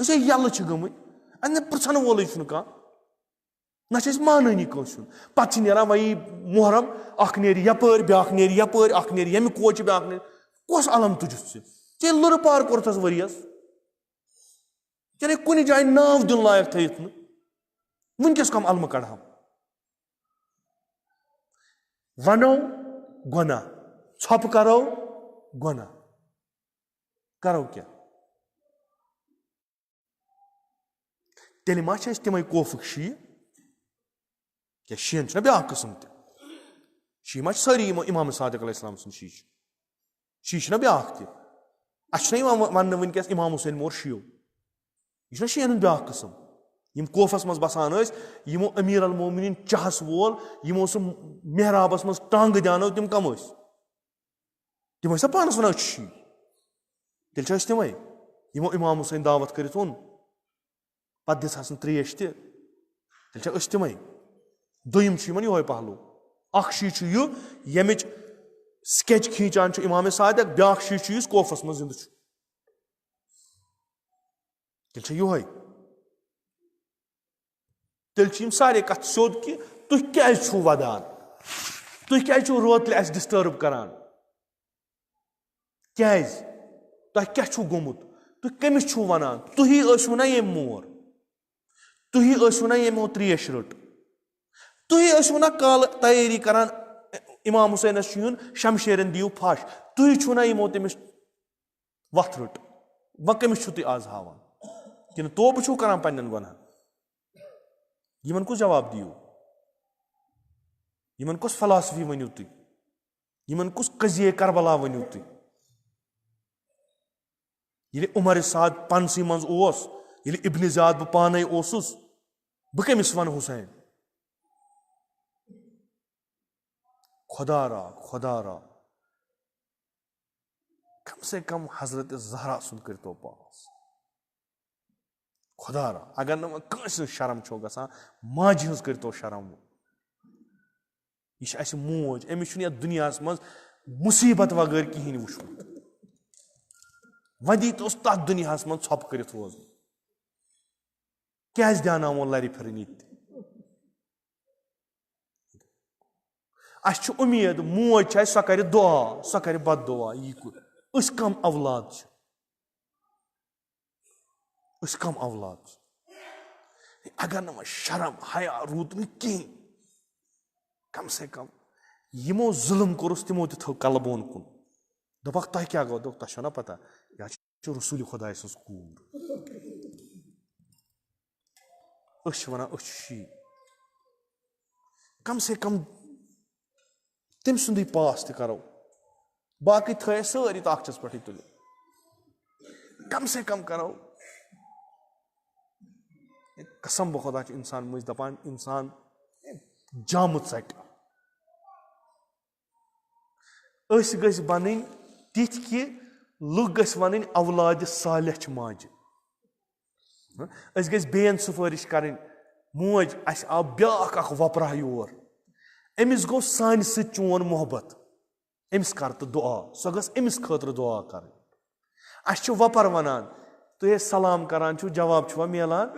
أسۍ یَلہٕ چھِ گٔمٕتۍ اَدٕ پرٛژھن وولٕے چھُنہٕ کانٛہہ نہ چھِ أسۍ مانٲنی کٲنٛسہِ ہُنٛد پَتہٕ چھِ نیران وۄنۍ محرم اکھ نیرِ یَپٲرۍ بیٛاکھ نیرِ یَپٲرۍ اکھ نیرِ ییٚمہِ کوچہِ بیٛاکھ نیرِ کۄس علم تُجُتھ ژےٚ ژےٚ لُرٕ پار کوٚرتھس ؤرِیَس ژےٚ کُنہِ جایہِ ناو دیُن لایق تھٲیِتھ نہٕ وٕنکیٚس کَم علمہٕ کَڑہو وَنو گۄناہ ژھۄپہٕ کَرو گۄناہ کَرو کیٛاہ تیٚلہِ ما چھِ أسۍ تِمے کوفٕکۍ شیٖعہ کیٛاہ شِیَن چھُنہ بیٛاکھ قٕسٕم تہِ شیٖعہ ما چھِ سٲری یِمو اِمام صادق علیہ السلام سٕنٛدۍ شیٖعہ شیٖعہ چھُنہ بیٛاکھ تہِ اَسہِ چھُنہ یِوان وَننہٕ وٕنکیٚس اِمام حُسین مور شیٖعو یہِ چھُنہ شِیَن ہُنٛد بیٛاکھ قٕسٕم یِم کوفَس منٛز بَسان ٲسۍ یِمو أمیٖر المومنیٖن چاہَس وول یِمو سُہ محرابَس منٛز ٹانٛگہٕ دیٛانو تِم کَم ٲسۍ تِم ٲسۍ سا پانَس وَنان أسۍ چھِ شیٖعہ تیٚلہِ چھِ أسۍ تِمے یِمو اِمام حُسین دعوت کٔرِتھ اوٚن پَتہٕ دِژہَس نہٕ ترٛیش تہِ تیٚلہِ چھِ أسۍ تِمے دوٚیِم چھُ یِمن یِہوے پہلوٗ اکھ شیٖعہ چھُ یہِ ییٚمِچ سکیچ کھیٖنچان چھُ اِمام صادق بیٛاکھ شیٖعہ چھُ یُس کوفَس منٛز زِندٕ چھُ تیٚلہِ چھِ یِہوے تیٚلہِ چھِ یِم سارے کَتھٕ سیوٚد کہِ تُہۍ کیٛازِ چھُو وَدان تُہۍ کیٛازِ چھُو روتلہِ اَسہِ ڈِسٹٲرٕب کران کیٛازِ تۄہہِ کیٛاہ چھُو گوٚمُت تُہۍ کٔمِس چھُو وَنان تُہی ٲسِو نہ ییٚمۍ مور تُہی ٲسِو نہ ییٚمو ترٛیش رٔٹ تُہی ٲسِو نہ کالہٕ تیٲری کران اِمام حُسینَس چھُ یُن شمشیرن دِیِو پھش تُہۍ چھُو نہ یِمو تٔمِس وَتھ رٔٹ وۄنۍ کٔمِس چھُو تُہۍ آز ہاوان کِنہٕ توبہٕ چھُو کران پنٕنٮ۪ن گۄنہَن یِمن کُس جواب دِیِو یِمن کۄس فلاسفی ؤنِو تُہۍ یِمن کُس قضیے کربلا ؤنِو تُہۍ ییٚلہِ عمر سعد پانسٕے منٛز اوس ییٚلہِ ابنِ زیاد بہٕ پانے اوسُس بہٕ کٔمِس وَنہٕ حُسین خۄدا را کم سے کم حضرت زہرا سُنٛد کٔرۍتو پاس خۄدا را اگر نہٕ وۄنۍ کٲنٛسہِ ہٕنٛز شرم چھو گژھان ماجہِ ہٕنٛز کٔرۍتو شرم یہِ چھِ اَسہِ موج أمِس چھُنہٕ یَتھ دُنیاہَس منٛز مُصیٖبت وغٲر کِہیٖنۍ وٕچھمُت وۄنۍ دیٖتوس تَتھ دُنیاہَس منٛز ژھۄپہٕ کٔرِتھ روزُن کیٛازِ دیٛاناوون لَرِ پھِرٕنۍ ییٚتہِ اَسہِ چھُ اُمید موج چھِ اَسہِ سۄ کَرِ دُعا سۄ کَرِ بد دُعا یی کُن أسۍ کَم اولاد چھِ أسۍ کَم اولاد چھِ اگر نہٕ وۄنۍ شرم حیا روٗد نہٕ کِہیٖنۍ کم سے کم یِمو ظُلم کوٚرُس تِمو تہِ تھٲو کلہٕ بۄن کُن دوٚپکھ تۄہہِ کیٛاہ گوٚو دوٚپُکھ تۄہہِ چھو نہ پتہ یہِ چھِ رسوٗلِ خۄداے سٕنٛز کوٗر أسۍ چھِ وَنان أسۍ چھِ شیٖعہ کم سے کم تٔمۍ سُنٛدُے پاس تہِ کرو باقٕے تھٲے اَسہِ سٲری طاقتَس پٮ۪ٹھٕے تُلِتھ کم سے کم کرو قسم بہٕ خۄدا چھُ اِنسان مٔنٛزۍ دَپان اِنسان جامہٕ ژَٹہِ أسۍ گٔژھۍ بَنٕنۍ تِتھۍ کہِ لُکھ گٔژھۍ وَنٕنۍ اولادِ صالح چھِ ماجہِ أسۍ گٔژھۍ بیٚیَن سُفٲرِش کَرٕنۍ موج اَسہِ آو بیٛاکھ اکھ وۄپراہ یور أمِس گوٚو سانہِ سۭتۍ چون محبت أمِس کر تہٕ دُعا سۄ گٔژھ أمِس خٲطرٕ دُعا کَرٕنۍ اَسہِ چھِ وۄپر وَنان تُہۍ ٲسۍ سلام کران چھِو جواب چھُوا میلان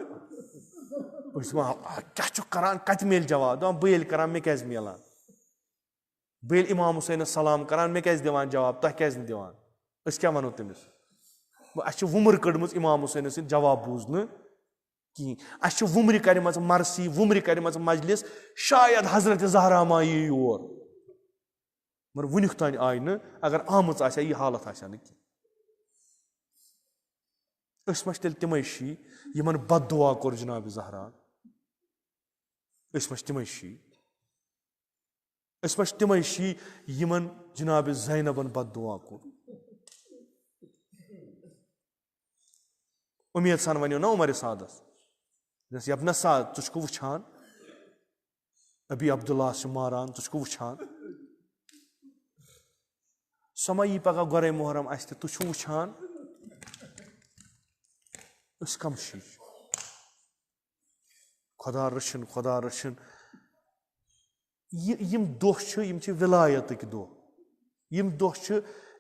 أسۍ چھِ دَپان کیٛاہ چھُکھ کران کَتہِ میلہِ جواب دَپان بہٕ ییٚلہِ کران مےٚ کیٛازِ میلان بہٕ ییٚلہِ اِمام حُسینَس سلام کران مےٚ کیٛازِ دِوان جواب تۄہہِ کیٛازِ نہٕ دِوان أسۍ کیٛاہ وَنو تٔمِس اَسہِ چھِ وُمر کٔڑمٕژ اِمام حُسینَس سۭتۍ جواب بوٗزنہٕ کِہیٖنۍ اَسہِ چھِ وُمرِ کَرِمَژٕ مرثی وُمرِ کَرِمَژٕ مجلِس شاید حضرتِ زہرا ما یی یور مگر وُنیُک تانۍ آیہِ نہٕ اگر آمٕژ آسہِ ہا یہِ حالت آسہِ ہا نہٕ کینٛہہ أسۍ ما چھِ تیٚلہِ تِمے شیٖعہ یِمن بد دُعا کوٚر جِنابِ زہرا أسۍ ما چھِ تِمے شیٖعہ أسۍ ما چھِ تِمے شیٖعہ یِمن جِنابِ زینبن بد دُعا کوٚر اُمید سان وَنیو نہ عمرِ سعدس دوٚپنَس یبنہ سعد ژٕ چھُکھٕ وٕچھان ابی عبداللہ چھُ ماران ژٕ چھُکھٕ وٕچھان سۄ ما یی پگاہ گۄرے محرم اَسہِ تہِ تُہۍ چھِو وٕچھان أسۍ کَم شیٖعہ خۄدا رٔچھِنۍ یِم دۄہ چھِ یِم چھِ وِلایتٕکۍ دۄہ یِم دۄہ چھِ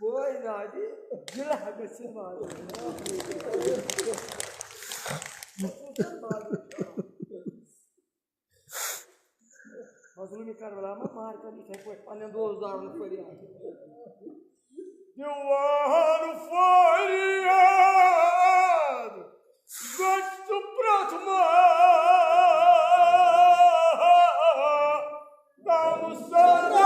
boy nadi gila hagasi malu mazlumi karvalama Markazi tek panen dozlarını feryat diwan feryat gastu pratma namusana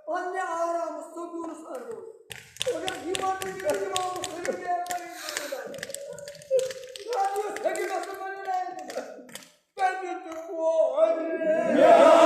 Anne ağramı sokuyoruz sardı. Hocam imanlı bir imamı söyleyeyim. Radyo seki nasıl böyle geldi? Ben de bu anne.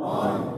Amin.